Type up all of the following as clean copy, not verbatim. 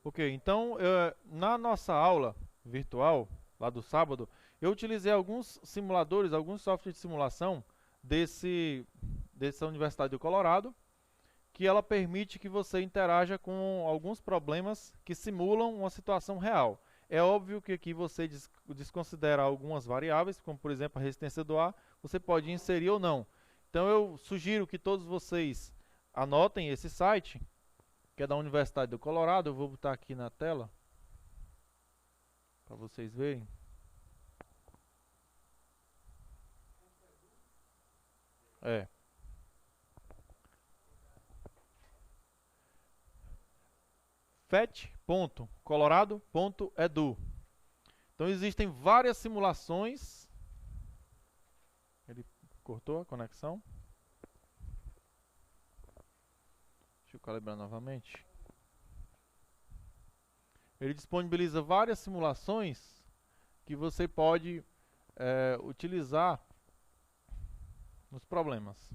Ok, então na nossa aula virtual, lá do sábado, eu utilizei alguns simuladores, alguns softwares de simulação dessa Universidade do Colorado, que ela permite que você interaja com alguns problemas que simulam uma situação real. É óbvio que aqui você desconsidera algumas variáveis, como por exemplo a resistência do ar, você pode inserir ou não. Então eu sugiro que todos vocês anotem esse site, que é da Universidade do Colorado. Eu vou botar aqui na tela para vocês verem. FET.colorado.edu. Então existem várias simulações. Ele cortou a conexão. Deixa eu calibrar novamente. Ele disponibiliza várias simulações que você pode utilizar nos problemas.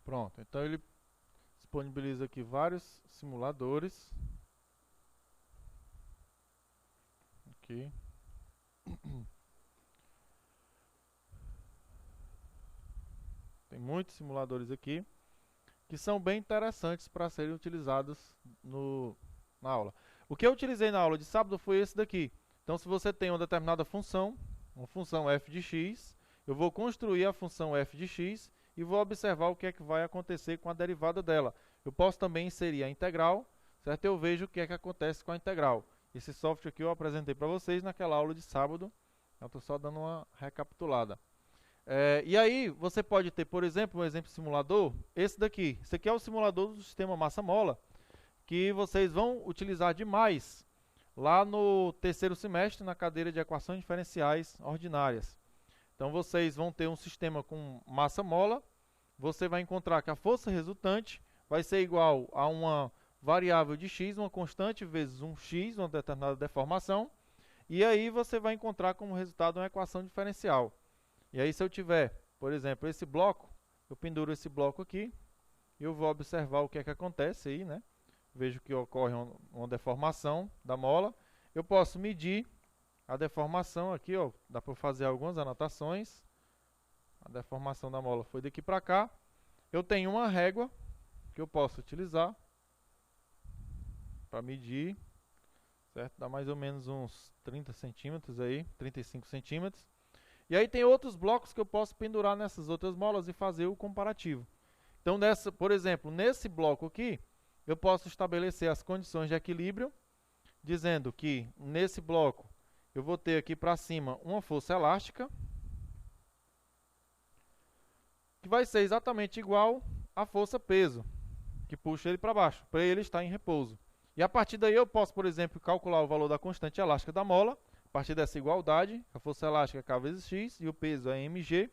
Pronto, então ele disponibiliza aqui vários simuladores. Aqui. Tem muitos simuladores aqui que são bem interessantes para serem utilizados na aula. O que eu utilizei na aula de sábado foi esse daqui. Então, se você tem uma determinada função, uma função f de x, eu vou construir a função f de x e vou observar o que é que vai acontecer com a derivada dela. Eu posso também inserir a integral, certo? Eu vejo o que é que acontece com a integral. Esse software aqui eu apresentei para vocês naquela aula de sábado. Eu estou só dando uma recapitulada. E aí, você pode ter, por exemplo, um exemplo simulador, esse daqui. Esse aqui é o simulador do sistema massa-mola, que vocês vão utilizar demais lá no terceiro semestre, na cadeira de equações diferenciais ordinárias. Então, vocês vão ter um sistema com massa-mola, você vai encontrar que a força resultante vai ser igual a uma variável de x, uma constante, vezes um x, uma determinada deformação, e aí você vai encontrar como resultado uma equação diferencial. E aí, se eu tiver, por exemplo, esse bloco, eu penduro esse bloco aqui, e eu vou observar o que é que acontece aí, né? Vejo que ocorre uma deformação da mola. Eu posso medir a deformação aqui, ó, dá para fazer algumas anotações. A deformação da mola foi daqui para cá. Eu tenho uma régua que eu posso utilizar para medir, certo? Dá mais ou menos uns 30 centímetros aí, 35 centímetros. E aí tem outros blocos que eu posso pendurar nessas outras molas e fazer o comparativo. Então, por exemplo, nesse bloco aqui, eu posso estabelecer as condições de equilíbrio, dizendo que nesse bloco eu vou ter aqui para cima uma força elástica, que vai ser exatamente igual à força peso, que puxa ele para baixo, para ele estar em repouso. E a partir daí eu posso, por exemplo, calcular o valor da constante elástica da mola, a partir dessa igualdade, a força elástica é K vezes X e o peso é mg.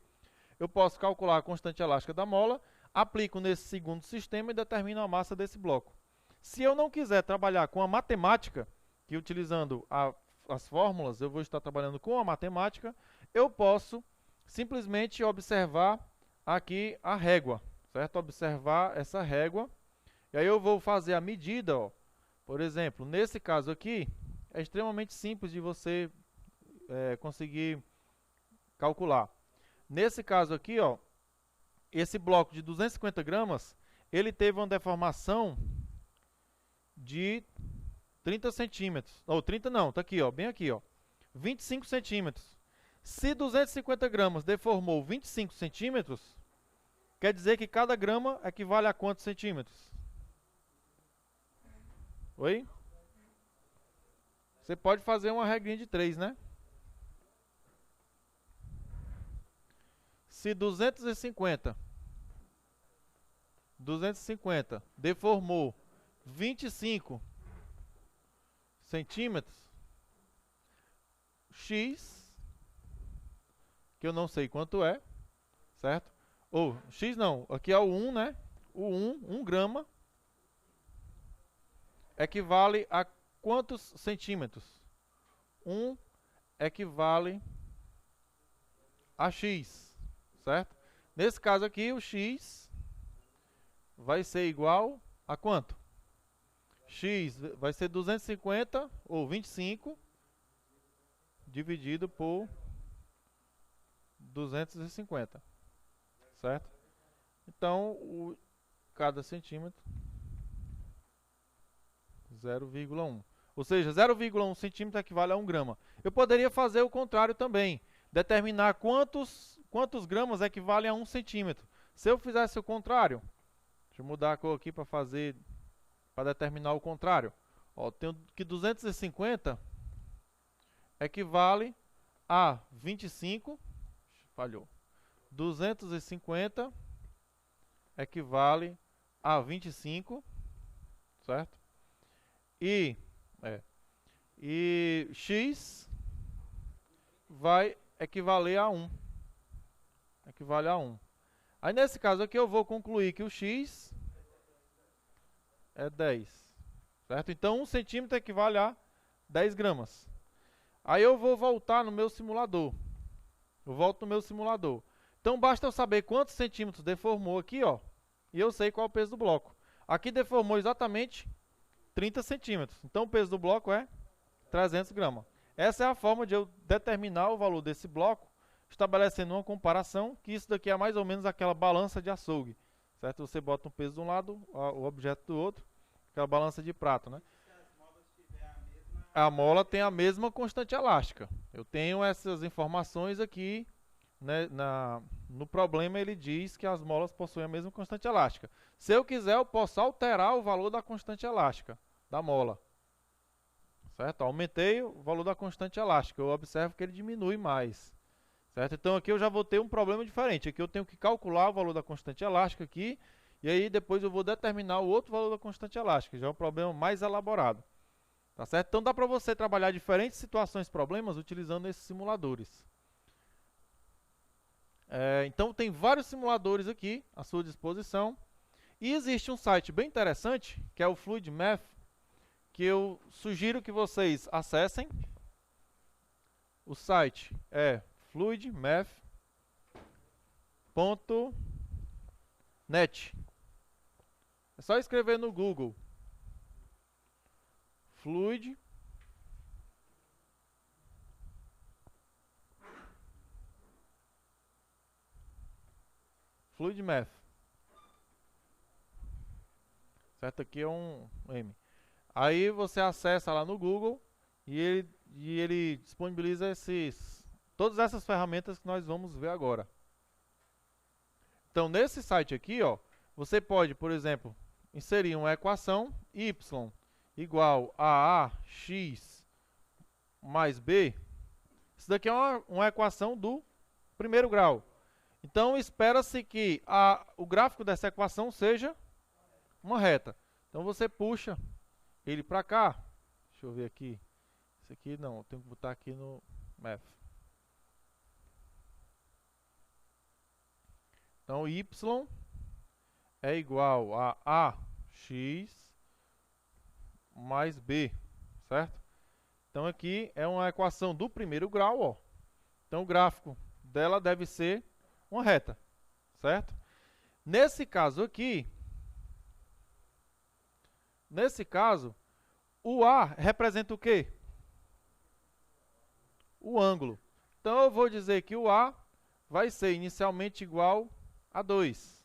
Eu posso calcular a constante elástica da mola, aplico nesse segundo sistema e determino a massa desse bloco. Se eu não quiser trabalhar com a matemática, que utilizando as fórmulas, eu vou estar trabalhando com a matemática, eu posso simplesmente observar aqui a régua, certo? Observar essa régua, e aí eu vou fazer a medida, ó. Por exemplo, nesse caso aqui, é extremamente simples de você conseguir calcular. Nesse caso aqui, ó, esse bloco de 250 gramas, ele teve uma deformação de 30 centímetros. Ou 30 não, tá aqui, ó, bem aqui, ó, 25 centímetros. Se 250 gramas deformou 25 centímetros, quer dizer que cada grama equivale a quantos centímetros? Oi? Você pode fazer uma regrinha de 3, né? Se 250 deformou 25 centímetros, x, que eu não sei quanto é, certo? Ou, x não, aqui é o 1, né? O 1 grama, equivale a quantos centímetros? 1 equivale a x, certo? Nesse caso aqui, o x vai ser igual a quanto? x vai ser 250 ou 25 dividido por 250, certo? Então, cada centímetro 0,1. Ou seja, 0,1 centímetro equivale a 1 grama. Eu poderia fazer o contrário também, determinar quantos gramas equivalem a 1 centímetro. Se eu fizesse o contrário, deixa eu mudar a cor aqui para determinar o contrário. Ó, tenho que 250 equivale a 25, falhou. 250 equivale a 25, certo? E x vai equivaler a 1. Equivale a 1. Aí nesse caso aqui eu vou concluir que o x é 10, certo? Então 1 centímetro equivale a 10 gramas. Aí eu vou voltar no meu simulador. Eu volto no meu simulador. Então basta eu saber quantos centímetros deformou aqui, ó, e eu sei qual é o peso do bloco. Aqui deformou exatamente 30 centímetros. Então o peso do bloco é 300 gramas. Essa é a forma de eu determinar o valor desse bloco, estabelecendo uma comparação, que isso daqui é mais ou menos aquela balança de açougue, certo? Você bota um peso de um lado, o objeto do outro, aquela balança de prato, né? A mola tem a mesma constante elástica. Eu tenho essas informações aqui, né, no problema ele diz que as molas possuem a mesma constante elástica. Se eu quiser, eu posso alterar o valor da constante elástica da mola. Certo? Aumentei o valor da constante elástica. Eu observo que ele diminui mais. Certo? Então aqui eu já vou ter um problema diferente. Aqui eu tenho que calcular o valor da constante elástica aqui, e aí depois eu vou determinar o outro valor da constante elástica. Já é um problema mais elaborado. Tá certo? Então dá para você trabalhar diferentes situações, problemas, utilizando esses simuladores. Então tem vários simuladores aqui à sua disposição. E existe um site bem interessante, que é o Fluid Math, que eu sugiro que vocês acessem. O site é fluidmath.net. É só escrever no Google Fluid Math. Certo? Aqui é um M. Aí você acessa lá no Google e ele disponibiliza todas essas ferramentas que nós vamos ver agora. Então, nesse site aqui, ó, você pode, por exemplo, inserir uma equação y igual a ax mais b. Isso daqui é uma equação do primeiro grau. Então, espera-se que o gráfico dessa equação seja uma reta. Então, você puxa ele para cá. Deixa eu ver aqui. Esse aqui não, eu tenho que botar aqui no Math. Então, y é igual a ax mais b, certo? Então, aqui é uma equação do primeiro grau, ó. Então, o gráfico dela deve ser uma reta, certo? Nesse caso aqui, o A representa o quê? O ângulo. Então, eu vou dizer que o A vai ser inicialmente igual a 2.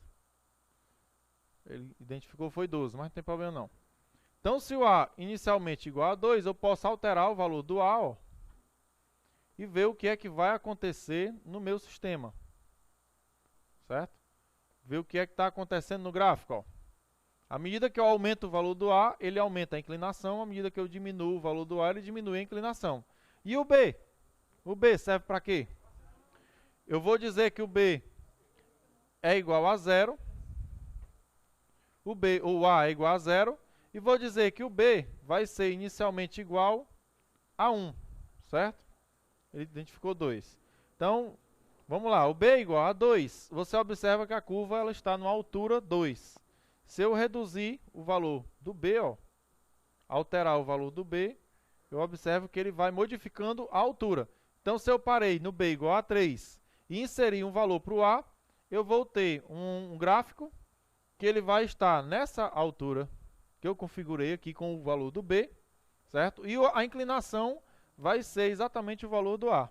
Ele identificou foi 12, mas não tem problema não. Então, se o A inicialmente igual a 2, eu posso alterar o valor do A, ó, e ver o que é que vai acontecer no meu sistema. Certo? Ver o que é que está acontecendo no gráfico, ó. À medida que eu aumento o valor do A, ele aumenta a inclinação. À medida que eu diminuo o valor do A, ele diminui a inclinação. E o B? O B serve para quê? Eu vou dizer que o B é igual a 0. O A é igual a 0. E vou dizer que o B vai ser inicialmente igual a 1. Certo? Ele identificou 2. Então, vamos lá. O B é igual a 2. Você observa que a curva ela está numa altura 2. Se eu reduzir o valor do B, ó, alterar o valor do B, eu observo que ele vai modificando a altura. Então, se eu parei no B igual a 3 e inserir um valor para o A, eu vou ter um gráfico que ele vai estar nessa altura que que eu configurei aqui com o valor do B, certo? E a inclinação vai ser exatamente o valor do A,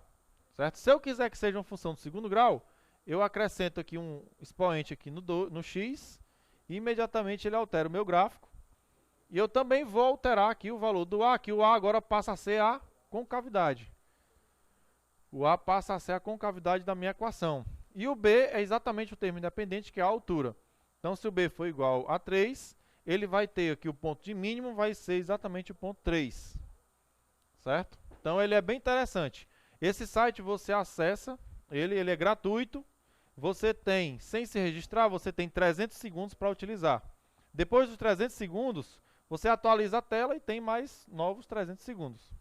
certo? Se eu quiser que seja uma função do segundo grau, eu acrescento aqui um expoente aqui no x, e imediatamente ele altera o meu gráfico. E eu também vou alterar aqui o valor do A, que o A agora passa a ser a concavidade. O A passa a ser a concavidade da minha equação. E o B é exatamente o termo independente, que é a altura. Então, se o B for igual a 3, ele vai ter aqui o ponto de mínimo, vai ser exatamente o ponto 3. Certo? Então, ele é bem interessante. Esse site você acessa, ele é gratuito. Você tem, sem se registrar, você tem 300 segundos para utilizar. Depois dos 300 segundos, você atualiza a tela e tem mais novos 300 segundos.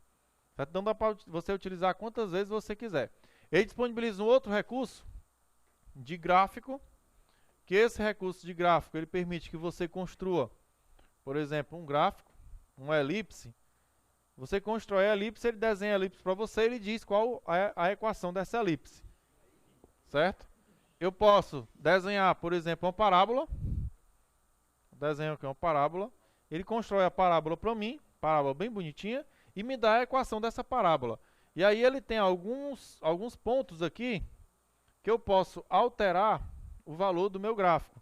Então dá para você utilizar quantas vezes você quiser. Ele disponibiliza um outro recurso de gráfico, que esse recurso de gráfico ele permite que você construa, por exemplo, um gráfico, uma elipse. Você constrói a elipse, ele desenha a elipse para você, ele diz qual é a equação dessa elipse. Certo? Eu posso desenhar, por exemplo, uma parábola. Desenho aqui uma parábola. Ele constrói a parábola para mim, parábola bem bonitinha, e me dá a equação dessa parábola. E aí ele tem alguns pontos aqui que eu posso alterar o valor do meu gráfico.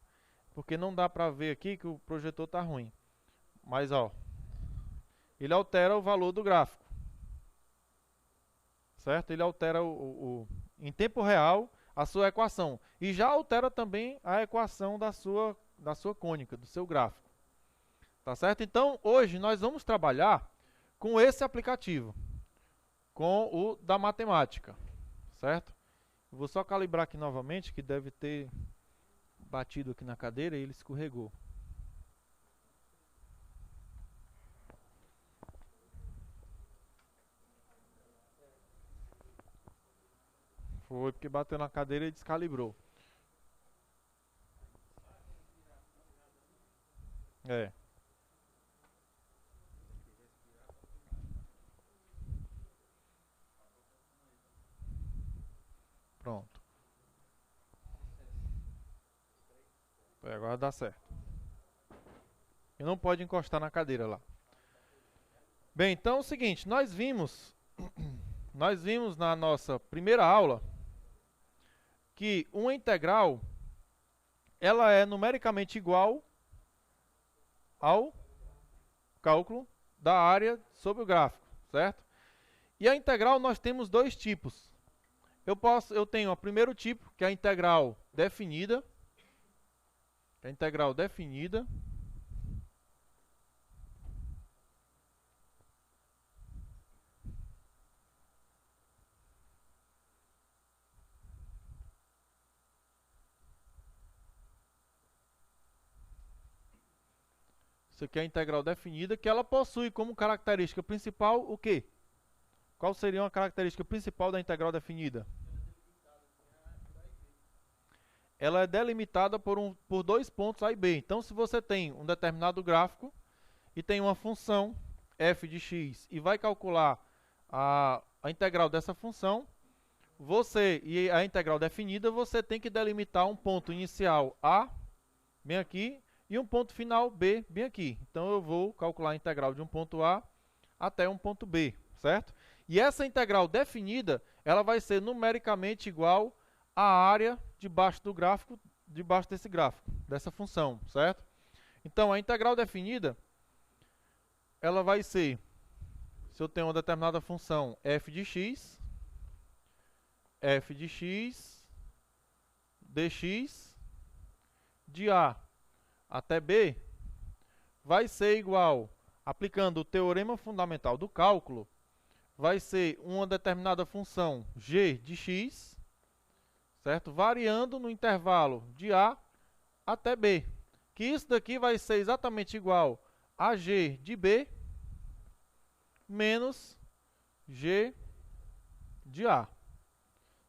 Porque não dá para ver aqui que o projetor está ruim. Mas, ó, ele altera o valor do gráfico. Certo? Ele altera em tempo real a sua equação. E já altera também a equação da sua cônica, do seu gráfico. Tá certo? Então, hoje nós vamos trabalhar com esse aplicativo, com o da matemática, certo? Eu vou só calibrar aqui novamente, que deve ter batido aqui na cadeira e ele escorregou. Foi porque bateu na cadeira e descalibrou. É. Pronto. Agora dá certo. E não pode encostar na cadeira lá. Bem, então é o seguinte, nós vimos na nossa primeira aula que uma integral ela é numericamente igual ao cálculo da área sobre o gráfico, certo? E a integral nós temos dois tipos. Eu tenho o primeiro tipo, que é a integral definida. Isso aqui é a integral definida, que ela possui como característica principal o quê? Qual seria uma característica principal da integral definida? Ela é delimitada por dois pontos A e B. Então, se você tem um determinado gráfico e tem uma função f de x e vai calcular a integral dessa função, e a integral definida, você tem que delimitar um ponto inicial A, bem aqui, e um ponto final B, bem aqui. Então, eu vou calcular a integral de um ponto A até um ponto B, certo? E essa integral definida, ela vai ser numericamente igual à área debaixo do gráfico, debaixo desse gráfico, dessa função, certo? Então, a integral definida, ela vai ser, se eu tenho uma determinada função f de x dx de A até B, vai ser igual, aplicando o teorema fundamental do cálculo, vai ser uma determinada função g de x, certo? Variando no intervalo de A até B. Que isso daqui vai ser exatamente igual a g de B menos g de A.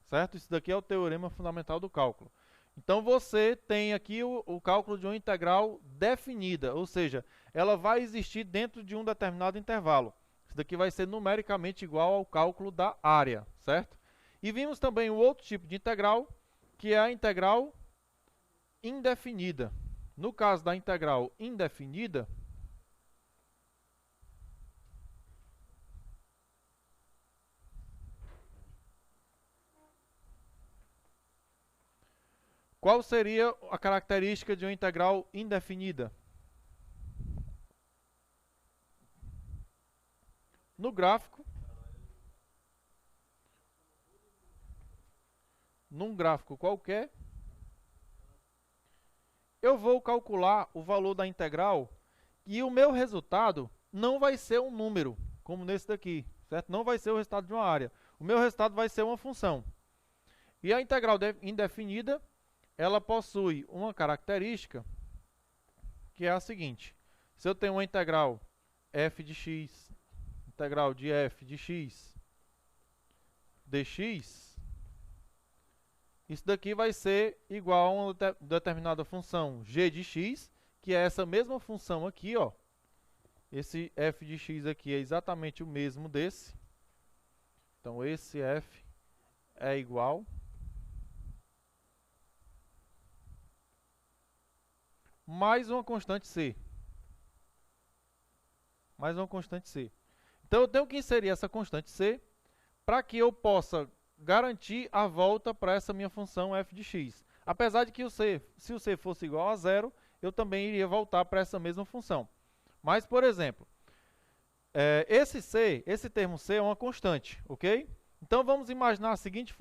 Certo? Isso daqui é o teorema fundamental do cálculo. Então, você tem aqui o cálculo de uma integral definida, ou seja, ela vai existir dentro de um determinado intervalo. Isso daqui vai ser numericamente igual ao cálculo da área, certo? E vimos também o outro tipo de integral, que é a integral indefinida. No caso da integral indefinida, Qual seria a característica de uma integral indefinida? No gráfico, num gráfico qualquer, eu vou calcular o valor da integral e o meu resultado não vai ser um número, como nesse daqui, certo? Não vai ser o resultado de uma área. O meu resultado vai ser uma função. E a integral indefinida, ela possui uma característica que é a seguinte. Se eu tenho uma integral f de x, integral de f de x dx, isso daqui vai ser igual a uma determinada função g de x, que é essa mesma função aqui, ó. Esse f de x aqui é exatamente o mesmo desse. Então, esse f é igual mais uma constante c. Mais uma constante c. Então, eu tenho que inserir essa constante c para que eu possa garantir a volta para essa minha função f de x. Apesar de que se o c fosse igual a zero, eu também iria voltar para essa mesma função. Mas, por exemplo, esse termo c é uma constante, ok? Então, vamos imaginar a seguinte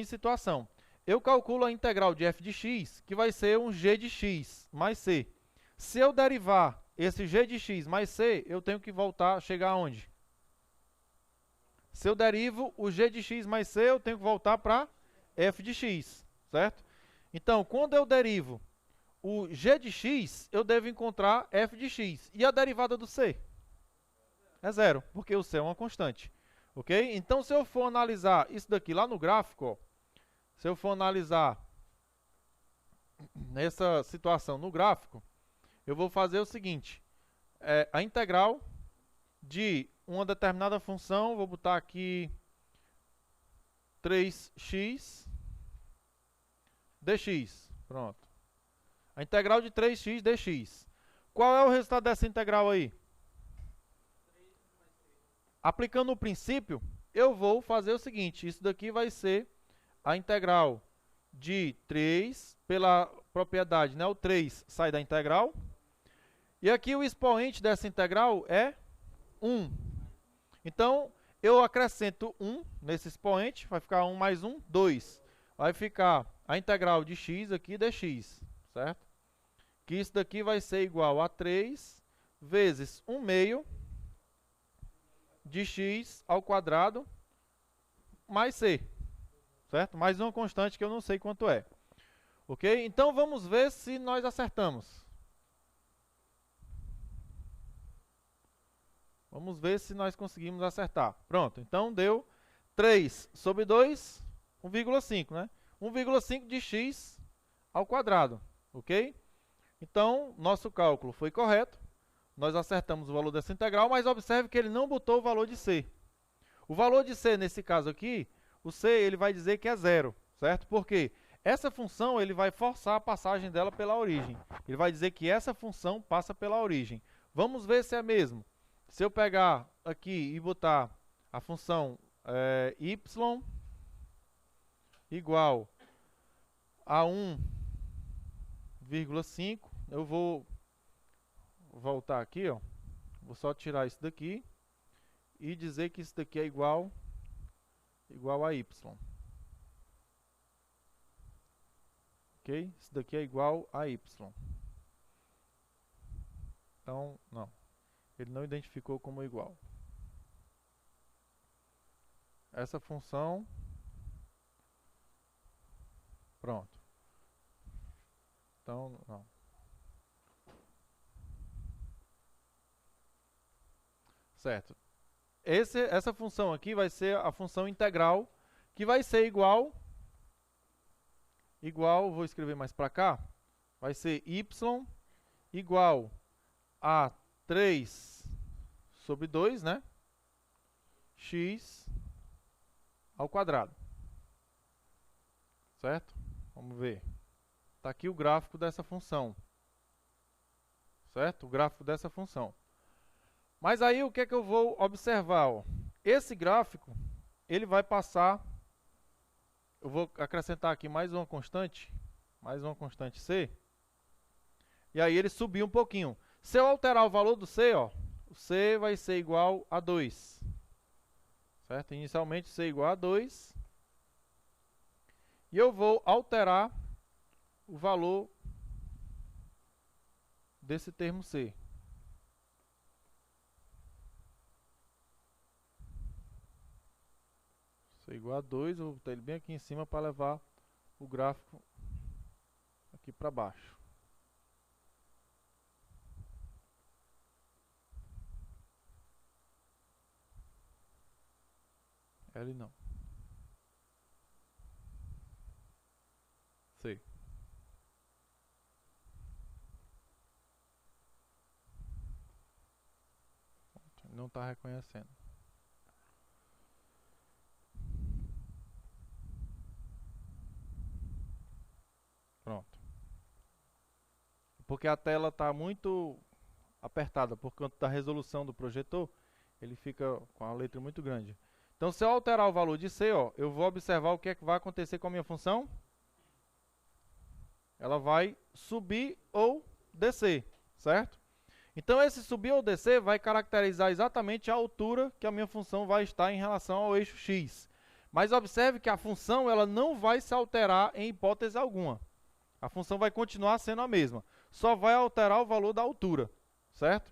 situação. Eu calculo a integral de f de x, que vai ser um g de x mais c. Se eu derivar esse g de x mais c, eu tenho que voltar, chegar aonde? Se eu derivo o g de x mais c, eu tenho que voltar para f de x, certo? Então, quando eu derivo o g de x, eu devo encontrar f de x. E a derivada do c? É zero, porque o c é uma constante. Ok? Então, se eu for analisar isso daqui lá no gráfico, ó, se eu for analisar nessa situação no gráfico, eu vou fazer o seguinte. A integral de uma determinada função, vou botar aqui 3x dx. Pronto. A integral de 3x dx. Qual é o resultado dessa integral aí? Aplicando o princípio, eu vou fazer o seguinte. Isso daqui vai ser a integral de 3, pela propriedade, né? O 3 sai da integral. E aqui o expoente dessa integral é 1. Então, eu acrescento 1 nesse expoente, vai ficar 1 mais 1, 2. Vai ficar a integral de x aqui dx, certo? Que isso daqui vai ser igual a 3 vezes 1 meio de x ao quadrado mais c, certo? Mais uma constante que eu não sei quanto é. Ok? Então, vamos ver se nós acertamos. Vamos ver se nós conseguimos acertar. Pronto, então deu 3 sobre 2, 1,5, né? 1,5 de x ao quadrado, ok? Então, nosso cálculo foi correto. Nós acertamos o valor dessa integral, mas observe que ele não botou o valor de c. O valor de c, nesse caso aqui, o c ele vai dizer que é zero, certo? Porque essa função ele vai forçar a passagem dela pela origem. Ele vai dizer que essa função passa pela origem. Vamos ver se é mesmo. Se eu pegar aqui e botar a função y igual a 1,5, eu vou voltar aqui, ó. Vou só tirar isso daqui e dizer que isso daqui é igual a y. Ok? Isso daqui é igual a y. Então, não. Ele não identificou como igual. Essa função... Pronto. Então, não. Certo. Essa função aqui vai ser a função integral, que vai ser igual, vou escrever mais para cá, vai ser y igual a 3 sobre 2, né? X ao quadrado. Certo? Vamos ver. Está aqui o gráfico dessa função. Certo? O gráfico dessa função. Mas aí o que é que eu vou observar? Ó? Esse gráfico, ele vai passar... Eu vou acrescentar aqui mais uma constante, mais uma constante C, e aí ele subiu um pouquinho. Se eu alterar o valor do C, ó, o C vai ser igual a 2. Certo? Inicialmente C igual a 2. E eu vou alterar o valor desse termo C. C igual a 2, eu vou botar ele bem aqui em cima para levar o gráfico aqui para baixo. L não. C. Não está reconhecendo. Pronto. Porque a tela está muito apertada por conta da resolução do projetor, ele fica com a letra muito grande. Então, se eu alterar o valor de C, ó, eu vou observar o que é que vai acontecer com a minha função. Ela vai subir ou descer, certo? Então, esse subir ou descer vai caracterizar exatamente a altura que a minha função vai estar em relação ao eixo X. Mas observe que a função ela não vai se alterar em hipótese alguma. A função vai continuar sendo a mesma. Só vai alterar o valor da altura, certo?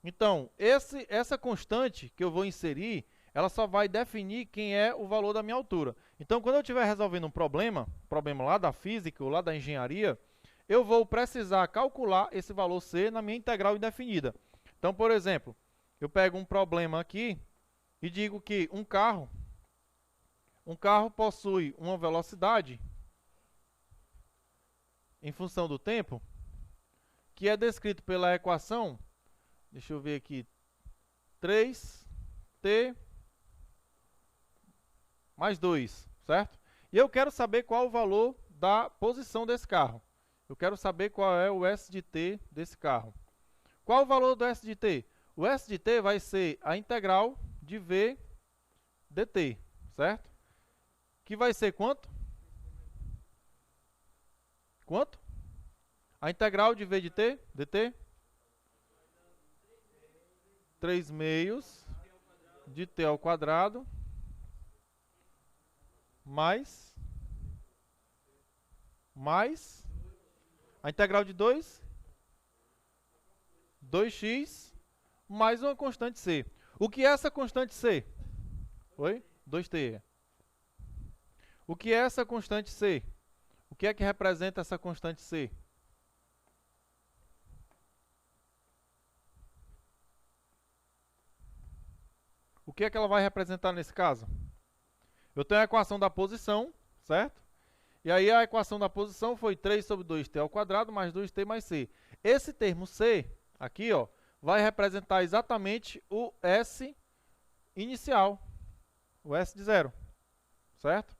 Então, essa constante que eu vou inserir, ela só vai definir quem é o valor da minha altura. Então, quando eu estiver resolvendo um problema lá da física ou lá da engenharia, eu vou precisar calcular esse valor C na minha integral indefinida. Então, por exemplo, eu pego um problema aqui e digo que um carro possui uma velocidade em função do tempo, que é descrito pela equação, deixa eu ver aqui, 3t mais 2, certo? E eu quero saber qual o valor da posição desse carro. Eu quero saber qual é o S de t desse carro. Qual o valor do S de t? O S de t vai ser a integral de v dt, certo? Que vai ser quanto? Quanto? A integral de v de t, dt? 3 meios de t ao quadrado mais a integral de 2x mais uma constante c. O que é essa constante c? Oi? 2t. O que é essa constante c? O que é que representa essa constante c? O que é que ela vai representar nesse caso? Eu tenho a equação da posição, certo? E aí a equação da posição foi 3 sobre 2t ao quadrado mais 2t mais c. Esse termo c, aqui, ó, vai representar exatamente o S inicial, o S de zero, certo?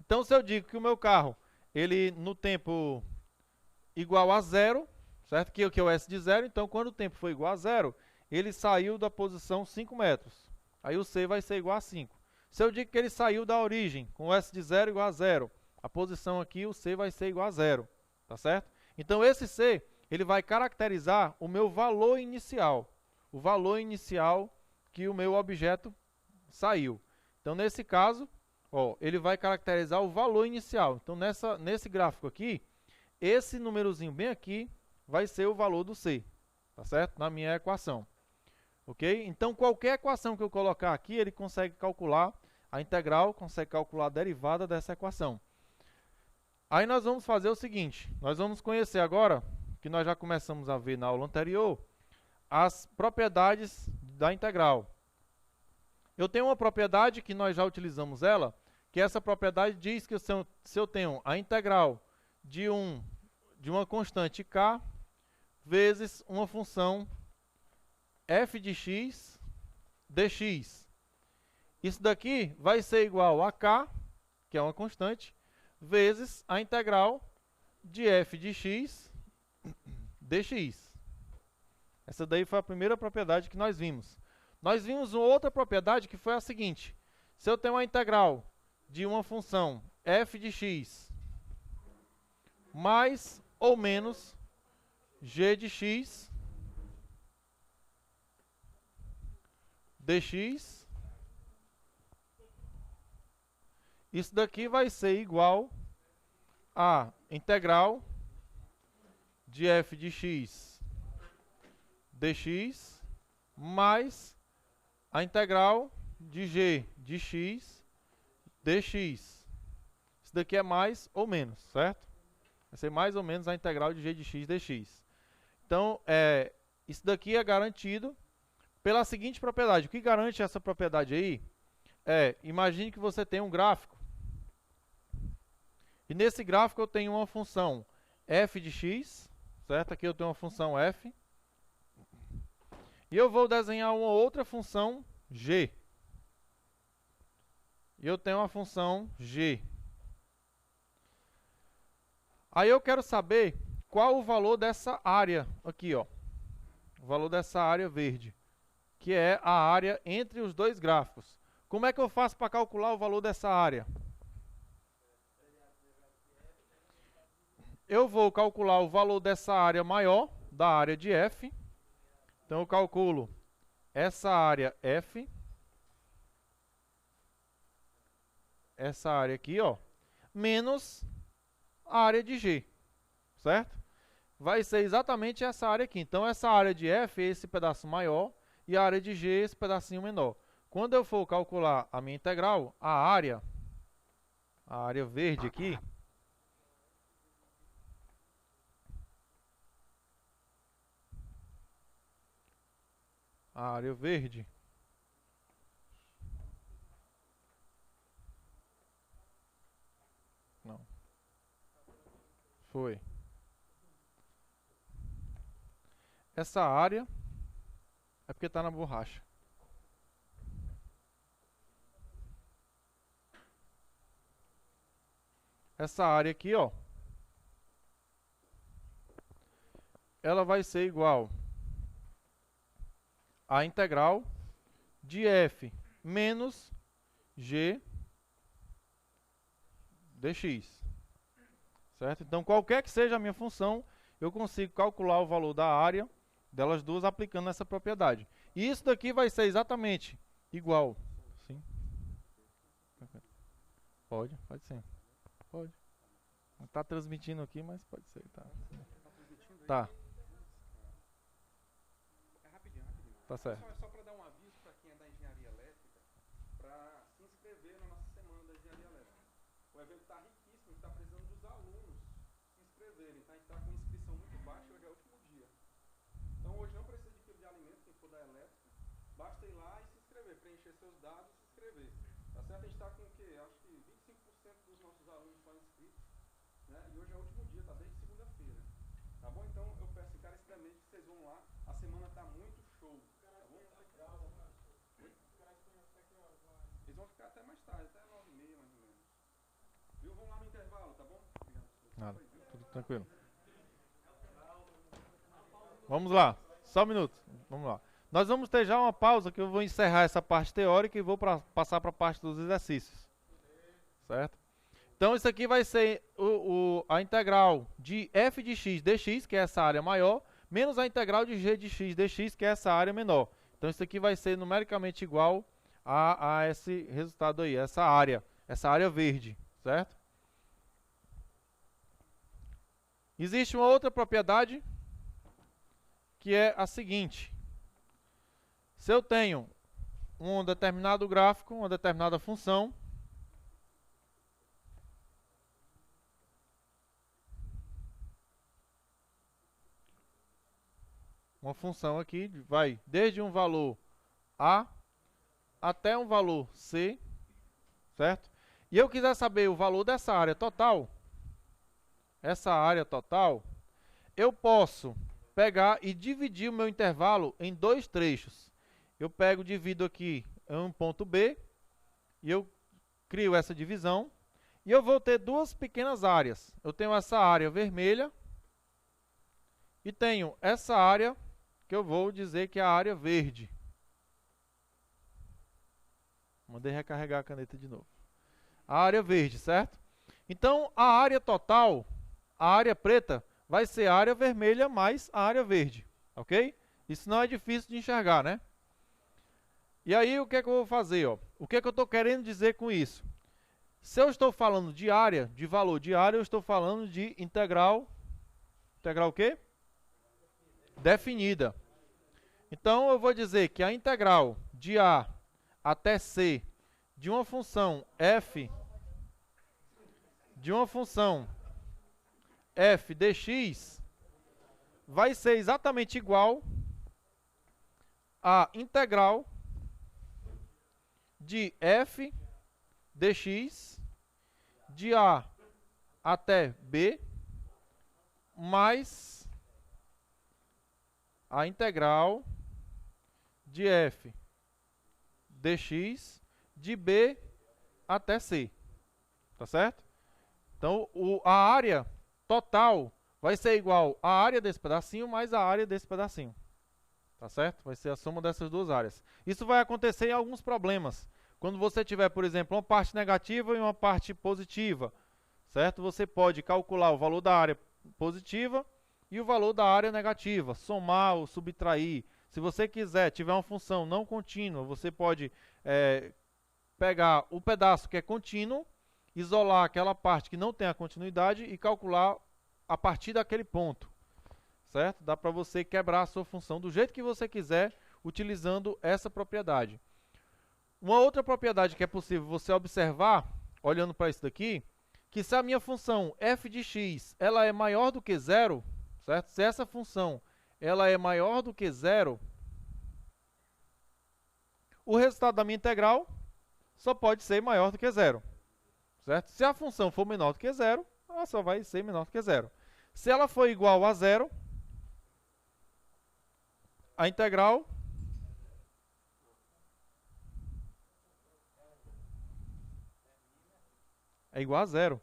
Então, se eu digo que o meu carro, ele no tempo igual a zero, certo? Que é o S de zero, então quando o tempo foi igual a zero, ele saiu da posição 5 metros. Aí o C vai ser igual a 5. Se eu digo que ele saiu da origem, com o S de zero igual a zero, a posição aqui, o C vai ser igual a zero, tá certo? Então esse C, ele vai caracterizar o meu valor inicial, o valor inicial que o meu objeto saiu. Então nesse caso, ó, ele vai caracterizar o valor inicial. Então nesse gráfico aqui, esse númerozinho bem aqui vai ser o valor do C, tá certo? Na minha equação. Ok? Então, qualquer equação que eu colocar aqui, ele consegue calcular a integral, consegue calcular a derivada dessa equação. Aí nós vamos fazer o seguinte, nós vamos conhecer agora, que nós já começamos a ver na aula anterior, as propriedades da integral. Eu tenho uma propriedade que nós já utilizamos ela, que essa propriedade diz que se eu tenho a integral de uma constante k vezes uma função f de x dx. Isso daqui vai ser igual a k, que é uma constante, vezes a integral de f de x dx. Essa daí foi a primeira propriedade que nós vimos. Nós vimos uma outra propriedade que foi a seguinte. Se eu tenho uma integral de uma função f de x mais ou menos g de x dx. Isso daqui vai ser igual a integral de f de x dx mais a integral de g de x dx. Isso daqui é mais ou menos, certo? Vai ser mais ou menos a integral de g de x dx. Então, isso daqui é garantido pela seguinte propriedade. O que garante essa propriedade aí imagine que você tem um gráfico. E nesse gráfico eu tenho uma função f de x, certo? Aqui eu tenho uma função f. E eu vou desenhar uma outra função g. E eu tenho uma função g. Aí eu quero saber qual o valor dessa área aqui, ó. O valor dessa área verde, que é a área entre os dois gráficos. Como é que eu faço para calcular o valor dessa área? Eu vou calcular o valor dessa área maior, da área de f. Então eu calculo essa área f. Essa área aqui, ó, menos a área de g, certo? Vai ser exatamente essa área aqui. Então, essa área de f é esse pedaço maior e a área de g é esse pedacinho menor. Quando eu for calcular a minha integral, a área verde aqui, a área verde, não, foi. Essa área é porque está na borracha. Essa área aqui, ó, ela vai ser igual a integral de f menos g dx. Certo? Então, qualquer que seja a minha função, eu consigo calcular o valor da área delas duas aplicando essa propriedade. E isso daqui vai ser exatamente igual. Sim? Pode sim. Pode. Não está transmitindo aqui, mas pode ser. Tá. Tá. É rapidinho. Tá certo. Pessoal, é só para dar um aviso para quem é da engenharia elétrica, para se inscrever na nossa semana da engenharia elétrica. O evento está riquíssimo, está precisando dos alunos se inscreverem, tá? A gente está com inscrição muito baixa, hoje é o último dia. Então hoje não precisa de quilo de alimento, quem for da elétrica, basta ir lá e se inscrever, preencher seus dados e se inscrever. Tá certo? A gente está com o quê? Acho que 25% dos nossos alunos só inscritos, né? E hoje é o último dia, tá desde segunda-feira. Tá bom? Então eu peço encarecidamente que vocês vão lá, a semana está muito show. Tá bom? Eles vão ficar até mais tarde, até 9h30 mais ou menos. Viu? Vão lá no intervalo, tá bom? Obrigado. Nada. Tudo tranquilo. Vamos lá. Só um minuto. Vamos lá. Nós vamos ter já uma pausa que eu vou encerrar essa parte teórica e vou passar para a parte dos exercícios. Certo? Então, isso aqui vai ser a integral de f de x dx, que é essa área maior, menos a integral de g de x dx, que é essa área menor. Então, isso aqui vai ser numericamente igual a esse resultado aí, essa área verde, certo? Existe uma outra propriedade, que é a seguinte. Se eu tenho um determinado gráfico, uma determinada função, uma função aqui vai desde um valor A até um valor C, certo? E eu quiser saber o valor dessa área total, eu posso pegar e dividir o meu intervalo em dois trechos. Eu divido aqui em um ponto B, e eu crio essa divisão, e eu vou ter duas pequenas áreas. Eu tenho essa área vermelha, e tenho essa área que eu vou dizer que é a área verde. Mandei recarregar a caneta de novo. A área verde, certo? Então, a área total a área preta vai ser a área vermelha mais a área verde, ok? Isso não é difícil de enxergar, né? E aí, o que é que eu vou fazer, ó? O que é que eu estou querendo dizer com isso? Se eu estou falando de área, de valor de área, eu estou falando de integral o quê? Definida. Então, eu vou dizer que a integral de A até C de uma função f dx vai ser exatamente igual à integral de f dx de A até B mais a integral de f dx de B até C. Tá certo? Então, a área total vai ser igual à área desse pedacinho mais a área desse pedacinho. Tá certo? Vai ser a soma dessas duas áreas. Isso vai acontecer em alguns problemas. Quando você tiver, por exemplo, uma parte negativa e uma parte positiva, certo? Você pode calcular o valor da área positiva e o valor da área negativa, somar ou subtrair. Se você quiser, tiver uma função não contínua, você pode pegar o pedaço que é contínuo, isolar aquela parte que não tem a continuidade e calcular a partir daquele ponto, certo? Dá para você quebrar a sua função do jeito que você quiser, utilizando essa propriedade. Uma outra propriedade que é possível você observar, olhando para isso daqui, que se a minha função f de x ela é maior do que zero, certo? Se essa função ela é maior do que zero, o resultado da minha integral só pode ser maior do que zero, certo? Se a função for menor do que zero, ela só vai ser menor do que zero. Se ela for igual a zero, a integral é igual a zero.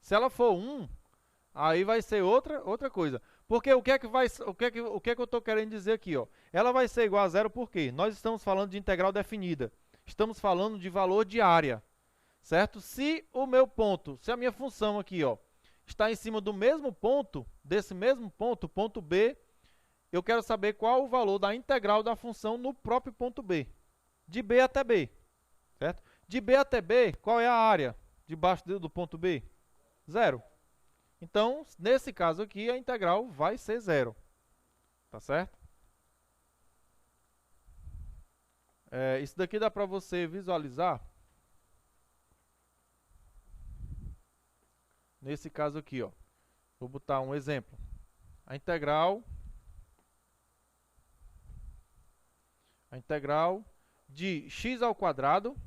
Se ela for 1, aí vai ser outra coisa. Porque o que é que eu estou querendo dizer aqui, ó? Ela vai ser igual a zero porque nós estamos falando de integral definida. Estamos falando de valor de área, certo? Se o meu ponto, se a minha função aqui, ó, está em cima do mesmo ponto, desse mesmo ponto, ponto B, eu quero saber qual o valor da integral da função no próprio ponto B. De B até B, certo? De B até B, qual é a área debaixo do ponto B? Zero. Então, nesse caso aqui, a integral vai ser zero. Tá certo? Isso daqui dá para você visualizar. Nesse caso aqui, ó. Vou botar um exemplo. A integral de x ao quadrado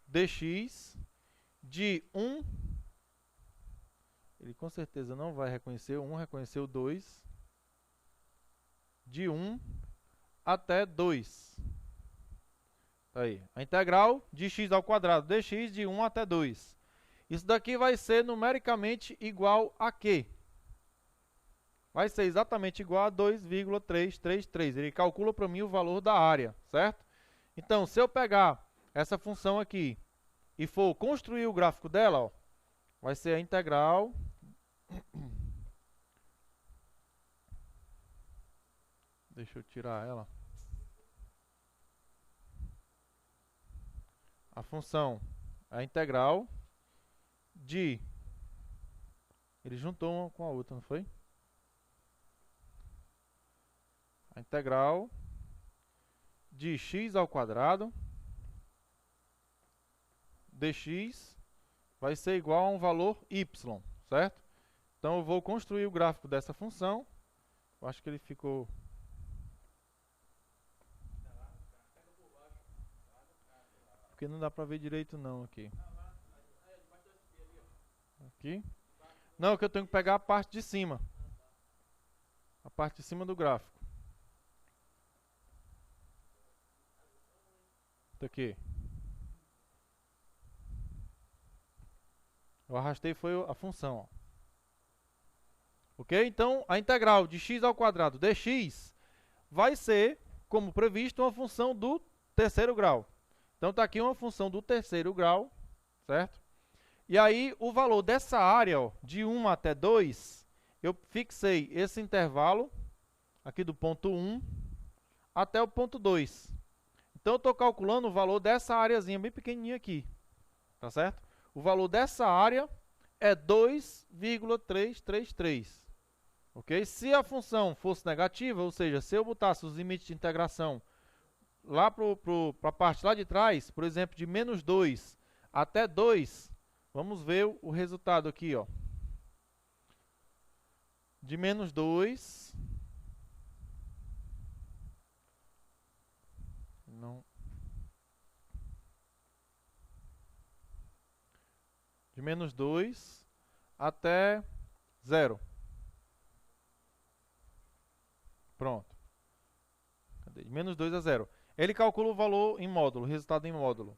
dx de 1, ele com certeza não vai reconhecer o 1, reconheceu o 2, de 1 até 2. Aí, a integral de x ao quadrado dx de 1 até 2. Isso daqui vai ser numericamente igual a quê? Vai ser exatamente igual a 2,333. Ele calcula para mim o valor da área, certo? Então, se eu pegar essa função aqui e for construir o gráfico dela, ó, vai ser a integral deixa eu tirar ela. A função, a integral de... Ele juntou uma com a outra, não foi? A integral de x ao quadrado dx vai ser igual a um valor y, certo? Então, eu vou construir o gráfico dessa função. Eu acho que ele ficou... Porque não dá para ver direito não aqui. Aqui? Não, que eu tenho que pegar a parte de cima. A parte de cima do gráfico. Tá aqui. Eu arrastei foi a função, ó. Ok? Então, a integral de x ao quadrado dx vai ser, como previsto, uma função do terceiro grau. Então, está aqui uma função do terceiro grau, certo? E aí, o valor dessa área, ó, de 1 até 2, eu fixei esse intervalo aqui do ponto 1 até o ponto 2. Então, eu estou calculando o valor dessa areazinha bem pequenininha aqui. Tá certo? O valor dessa área é 2,333. Ok? Se a função fosse negativa, ou seja, se eu botasse os limites de integração lá para a parte lá de trás, por exemplo, de menos 2 até 2, vamos ver o resultado aqui, ó. De menos 2... Não... De menos 2 até 0. Pronto. Cadê? De menos 2 a 0. Ele calcula o valor em módulo, o resultado em módulo.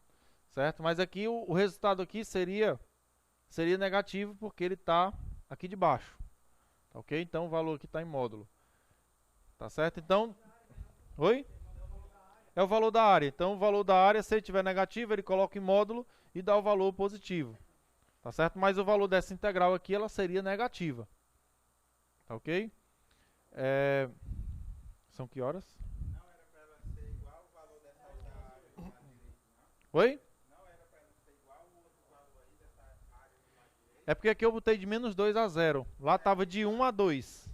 Certo? Mas aqui o resultado aqui seria negativo porque ele está aqui de baixo. Tá, ok? Então o valor aqui está em módulo. Tá certo? Então... Oi? É o valor da área. Então o valor da área, se ele tiver negativo, ele coloca em módulo e dá o valor positivo. Tá certo? Mas o valor dessa integral aqui, ela seria negativa. Tá ok? São que horas? Não era para ela ser igual o valor dessa outra área do lado direito, não? Oi? Não era para ela ser igual o outro valor aí dessa área do lado direito? É porque aqui eu botei de menos 2 a 0. Lá estava de 1 a 2.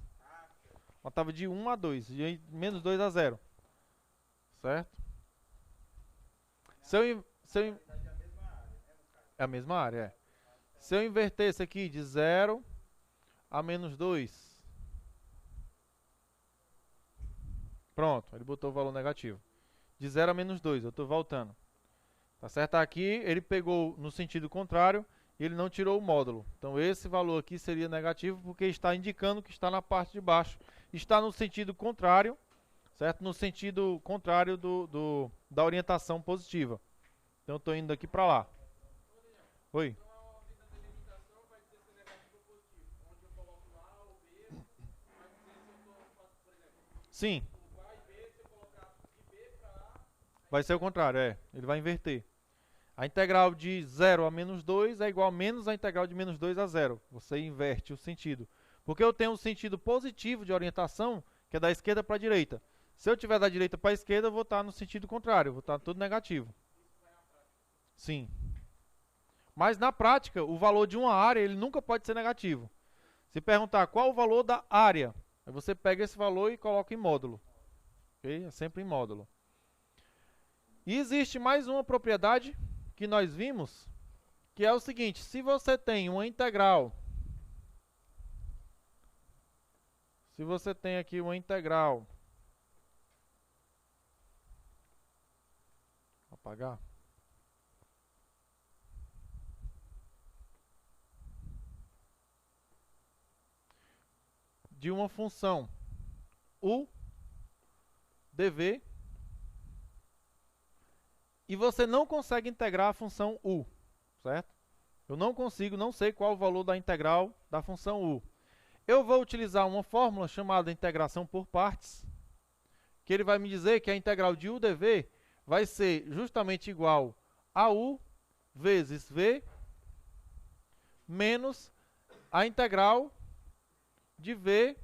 Lá estava de 1 a 2. E aí, menos 2 a 0. Certo? É a mesma área, é. Se eu inverter esse aqui de 0 a menos 2. Pronto, ele botou o valor negativo. De 0 a menos 2, eu estou voltando. Tá certo? Aqui ele pegou no sentido contrário e ele não tirou o módulo. Então esse valor aqui seria negativo porque está indicando que está na parte de baixo. Está no sentido contrário, certo? No sentido contrário da orientação positiva. Então eu estou indo daqui para lá. Oi? Então a ordem da delimitação vai ser negativo ou positivo. Onde eu coloco o A ou B, vai dizer se eu estou, por exemplo, Sim. o A e B, se eu colocar de B para A... Vai ser o contrário, é. Ele vai inverter. A integral de 0 a menos 2 é igual a menos a integral de menos 2 a 0. Você inverte o sentido. Porque eu tenho um sentido positivo de orientação, que é da esquerda para a direita. Se eu tiver da direita para a esquerda, eu vou estar no sentido contrário. Eu vou estar tudo negativo. Sim. Mas na prática, o valor de uma área ele nunca pode ser negativo. Se perguntar qual o valor da área, aí você pega esse valor e coloca em módulo. Okay? É sempre em módulo. E existe mais uma propriedade que nós vimos, que é o seguinte: se você tem uma integral, se você tem aqui uma integral, vou apagar. De uma função u dv, e você não consegue integrar a função u, certo? Eu não consigo, não sei qual o valor da integral da função u. Eu vou utilizar uma fórmula chamada integração por partes, que ele vai me dizer que a integral de u dv vai ser justamente igual a u vezes v menos a integral de v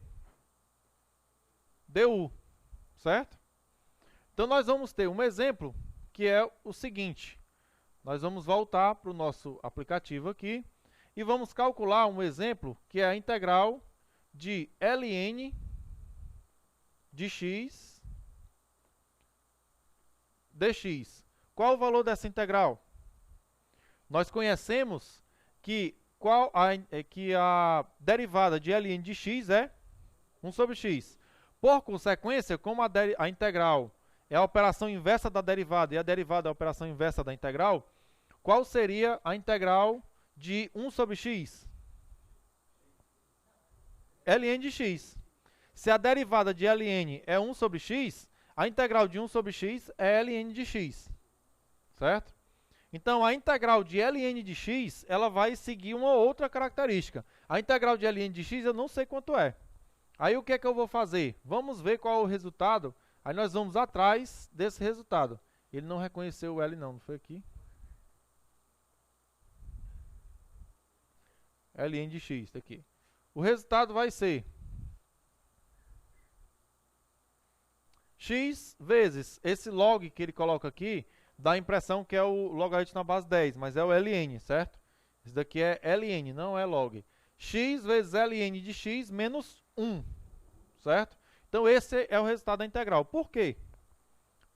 du, certo? Então nós vamos ter um exemplo que é o seguinte: nós vamos voltar para o nosso aplicativo aqui e vamos calcular um exemplo que é a integral de ln de x dx. Qual o valor dessa integral? Nós conhecemos que a derivada de ln de x é 1 sobre x. Por consequência, como a integral é a operação inversa da derivada e a derivada é a operação inversa da integral, qual seria a integral de 1 sobre x? ln de x. Se a derivada de ln é 1 sobre x, a integral de 1 sobre x é ln de x. Certo? Então, a integral de ln de x, ela vai seguir uma outra característica. A integral de ln de x eu não sei quanto é. Aí o que é que eu vou fazer? Vamos ver qual é o resultado. Aí nós vamos atrás desse resultado. Ele não reconheceu o L não foi aqui? ln de x, daqui. O resultado vai ser x vezes esse log que ele coloca aqui, dá a impressão que é o logaritmo na base 10, mas é o ln, certo? Isso daqui é ln, não é log. X vezes ln de x menos 1, certo? Então esse é o resultado da integral. Por quê?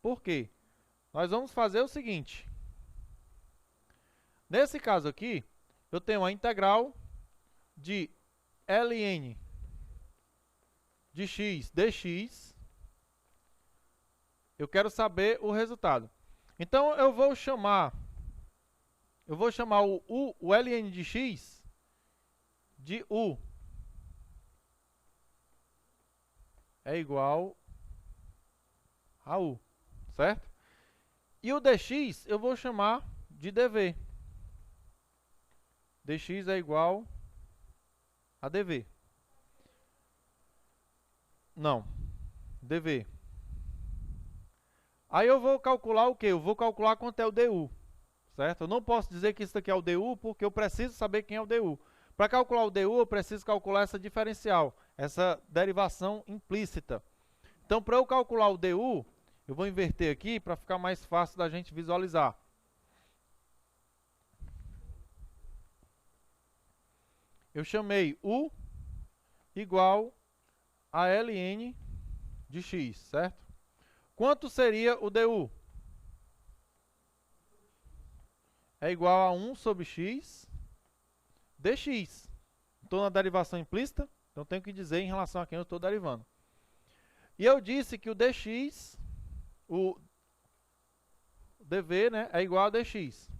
Por quê? Nós vamos fazer o seguinte. Nesse caso aqui, eu tenho a integral de ln de x dx. Eu quero saber o resultado. Então eu vou chamar o ln de x de u é igual a u, certo? E o dx eu vou chamar de dv. dx é igual a dv. Não, dv. Aí eu vou calcular o quê? Eu vou calcular quanto é o du, certo? Eu não posso dizer que isso aqui é o du, porque eu preciso saber quem é o du. Para calcular o du, eu preciso calcular essa diferencial, essa derivação implícita. Então, para eu calcular o du, eu vou inverter aqui para ficar mais fácil da gente visualizar. Eu chamei u igual a ln de x, certo? Quanto seria o du? É igual a 1 sobre x dx. Estou na derivação implícita, então tenho que dizer em relação a quem eu estou derivando. E eu disse que o dx, o dv, né, é igual a dx.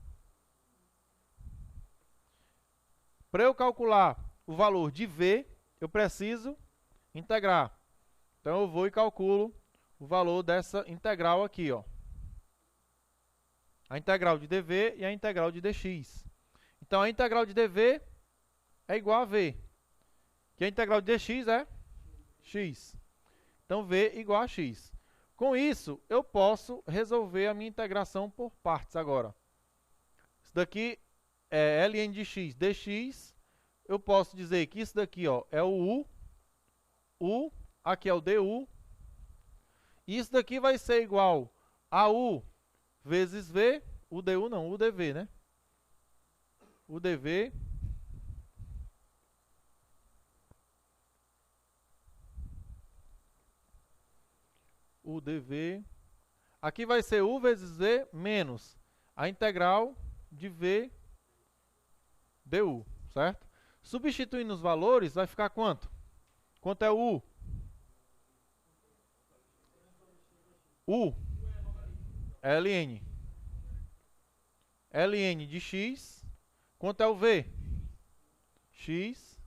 Para eu calcular o valor de v, eu preciso integrar. Então eu vou e calculo o valor dessa integral aqui, ó. A integral de dv e a integral de dx. Então a integral de dv é igual a v, que a integral de dx é x. Então v igual a x. Com isso, eu posso resolver a minha integração por partes agora. Isso daqui é ln de x dx. Eu posso dizer que isso daqui, ó, é o u, aqui é o du. E isso daqui vai ser igual a u vezes v, o du não, o dv, né? O dv aqui vai ser u vezes v menos a integral de v du, certo? Substituindo os valores, vai ficar quanto? Quanto é o u? U, ln. ln de x, quanto é o v? X,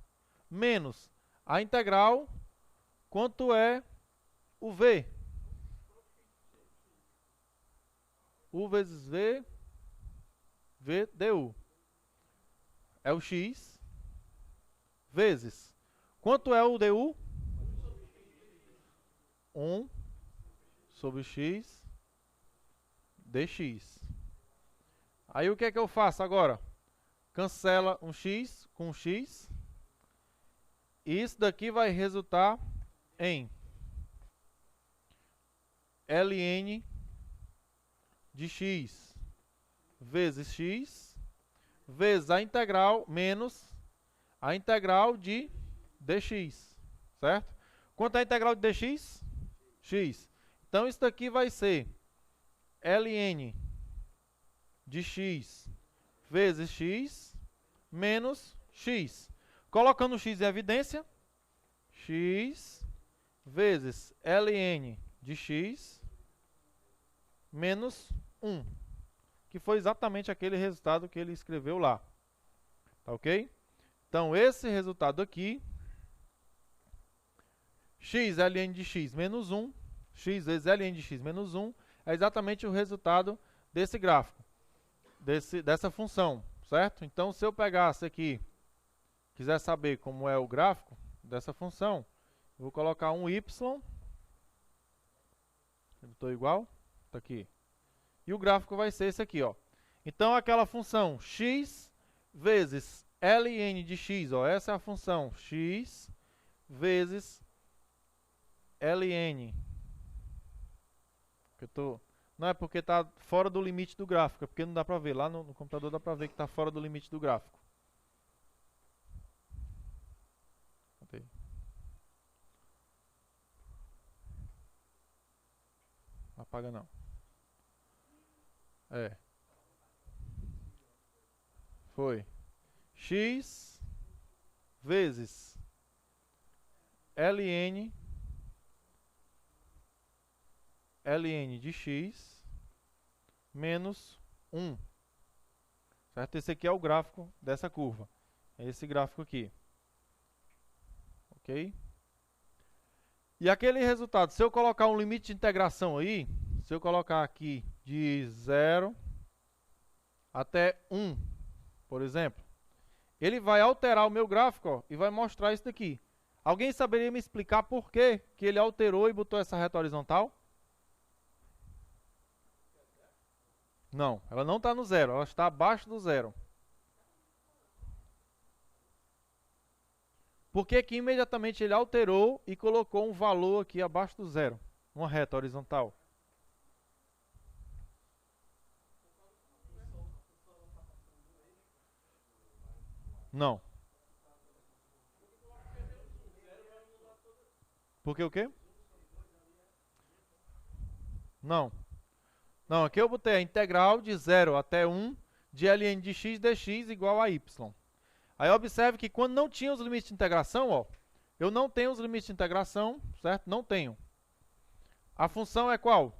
menos a integral, quanto é o v? U vezes v, v du. É o x, vezes. Quanto é o du? 1 sobre x dx. Aí o que é que eu faço agora? Cancela um x com um x. E isso daqui vai resultar em ln de x vezes x vezes a integral menos a integral de dx, certo? Quanto é a integral de dx? X. Então isso daqui vai ser ln de x vezes x menos x. Colocando o x em evidência, x vezes ln de x menos 1, que foi exatamente aquele resultado que ele escreveu lá. Tá ok? Então, esse resultado aqui, x ln de x menos 1, x vezes ln de x menos 1, é exatamente o resultado desse gráfico, dessa função, certo? Então, se eu pegasse aqui, quiser saber como é o gráfico dessa função, eu vou colocar um y, estou igual, está aqui, e o gráfico vai ser esse aqui, ó. Então, aquela função x vezes ln de x, ó, essa é a função x vezes ln. Não é porque está fora do limite do gráfico, é porque não dá para ver. Lá no computador dá para ver que está fora do limite do gráfico. Não apaga não. Foi. X vezes ln de x menos 1. Certo? Esse aqui é o gráfico dessa curva. É esse gráfico aqui. Ok? E aquele resultado, se eu colocar um limite de integração aí, se eu colocar aqui de 0 até 1, por exemplo, ele vai alterar o meu gráfico, ó, e vai mostrar isso daqui. Alguém saberia me explicar por que que ele alterou e botou essa reta horizontal? Não, ela não está no zero, ela está abaixo do zero. Por que que imediatamente ele alterou e colocou um valor aqui abaixo do zero? Uma reta horizontal. Não. Porque o quê? Não. Não, aqui eu botei a integral de 0 até 1 de ln de x dx igual a y. Aí observe que quando não tinha os limites de integração, ó, eu não tenho os limites de integração, certo? Não tenho. A função é qual?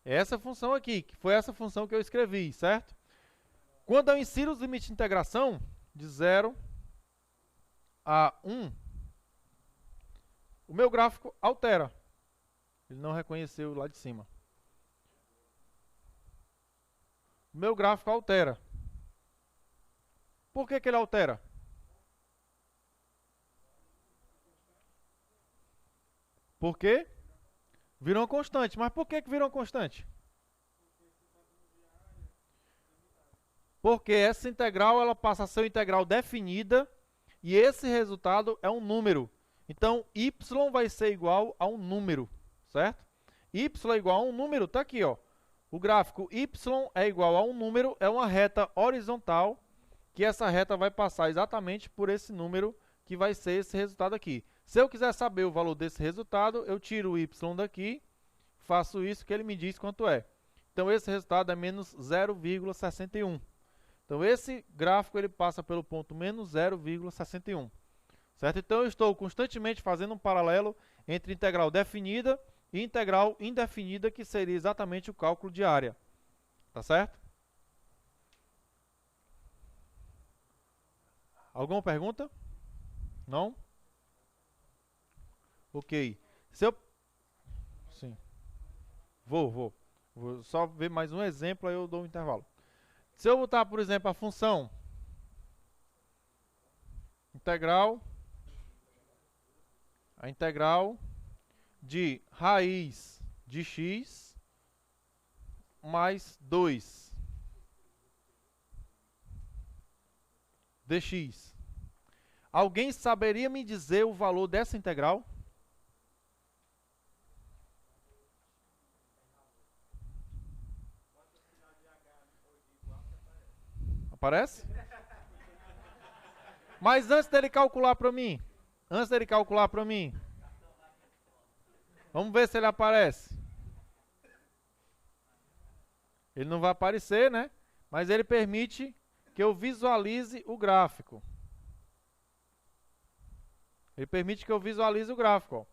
É essa função aqui, que foi essa função que eu escrevi, certo? Quando eu insiro os limites de integração, de 0 a 1, o meu gráfico altera. Ele não reconheceu lá de cima. O meu gráfico altera. Por que que ele altera? Por quê? Virou uma constante. Mas por que que virou uma constante? Porque essa integral ela passa a ser uma integral definida e esse resultado é um número. Então, y vai ser igual a um número, certo? Y é igual a um número, está aqui, ó. O gráfico y é igual a um número, é uma reta horizontal, que essa reta vai passar exatamente por esse número, que vai ser esse resultado aqui. Se eu quiser saber o valor desse resultado, eu tiro o y daqui, faço isso que ele me diz quanto é. Então, esse resultado é menos 0,61. Então, esse gráfico ele passa pelo ponto menos 0,61. Certo? Então, eu estou constantemente fazendo um paralelo entre integral definida e integral indefinida, que seria exatamente o cálculo de área. Tá certo? Alguma pergunta? Não? Ok. Se eu... Sim. Vou só ver mais um exemplo, aí eu dou um intervalo. Se eu botar, por exemplo, a função a integral de raiz de x mais 2 dx. Alguém saberia me dizer o valor dessa integral? Aparece? Mas antes dele calcular para mim, vamos ver se ele aparece. Ele não vai aparecer, né? Mas ele permite que eu visualize o gráfico. Ele permite que eu visualize o gráfico, ó.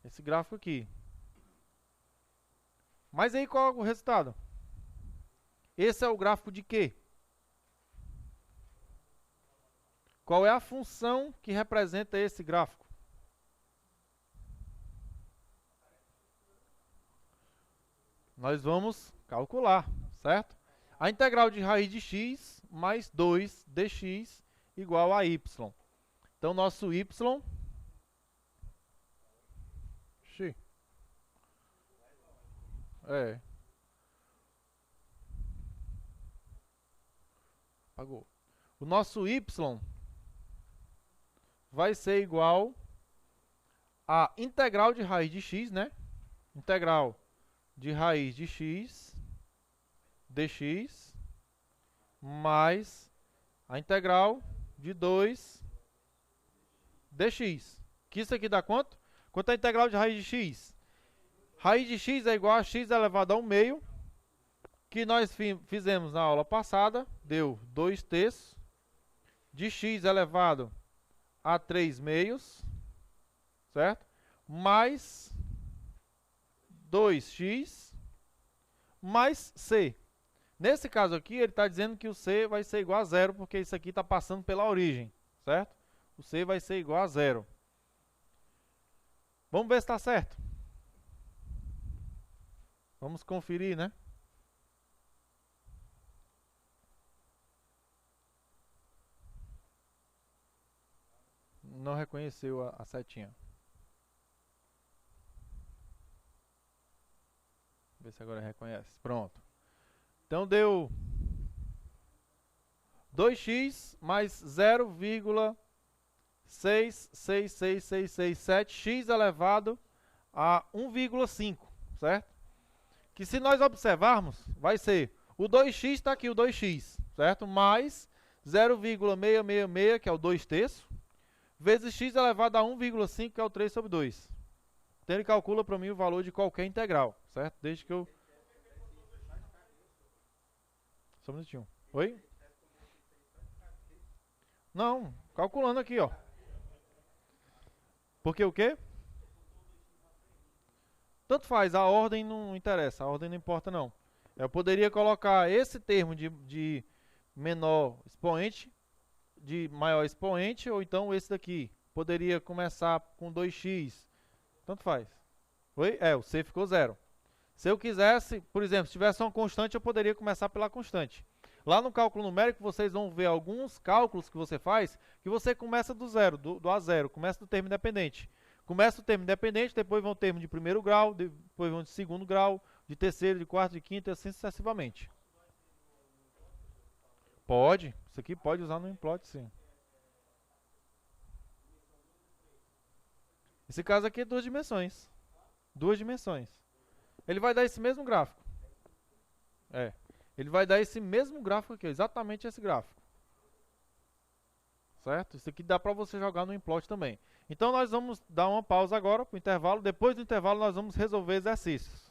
Esse gráfico aqui. Mas aí qual é o resultado? Esse é o gráfico de quê? Qual é a função que representa esse gráfico? Nós vamos calcular, certo? A integral de raiz de x mais 2 dx igual a y. Então, nosso y... Apagou. o nosso y vai ser igual a integral de raiz de x, né? Integral de raiz de x dx mais a integral de 2 dx. Que isso aqui dá quanto? Quanto é a integral de raiz de x? Raiz de x é igual a x elevado a 1/2, que nós fizemos na aula passada, deu 2/3, de x elevado a 3/2, certo? Mais 2x mais c. Nesse caso aqui, ele está dizendo que o c vai ser igual a 0, porque isso aqui está passando pela origem, certo? O c vai ser igual a 0. Vamos ver se está certo. Vamos conferir, né? Não reconheceu a setinha. Vê se agora reconhece. Pronto. Então deu 2x mais 0,666667x elevado a 1,5, certo? Que se nós observarmos, vai ser o 2x está aqui, o 2x, certo? Mais 0,666, que é o 2/3, vezes x elevado a 1,5, que é o 3/2. Então ele calcula para mim o valor de qualquer integral, certo? Desde que eu... Só um minutinho. Oi? Não, calculando aqui, ó. Porque o quê? Tanto faz, a ordem não interessa, a ordem não importa não. Eu poderia colocar esse termo de menor expoente, de maior expoente, ou então esse daqui. Poderia começar com 2x, tanto faz. Oi? O c ficou 0. Se eu quisesse, por exemplo, se tivesse uma constante, eu poderia começar pela constante. Lá no cálculo numérico, vocês vão ver alguns cálculos que você faz, que você começa do zero, do a zero, começa do termo independente. Começa o termo independente, depois vão o termo de primeiro grau, depois vão de segundo grau, de terceiro, de quarto, de quinto, e assim sucessivamente. Pode, isso aqui pode usar no implot, sim. Esse caso aqui é 2 dimensões. 2 dimensões. Ele vai dar esse mesmo gráfico. Ele vai dar esse mesmo gráfico aqui, exatamente esse gráfico. Certo? Isso aqui dá para você jogar no implot também. Então nós vamos dar uma pausa agora para o intervalo. Depois do intervalo nós vamos resolver exercícios.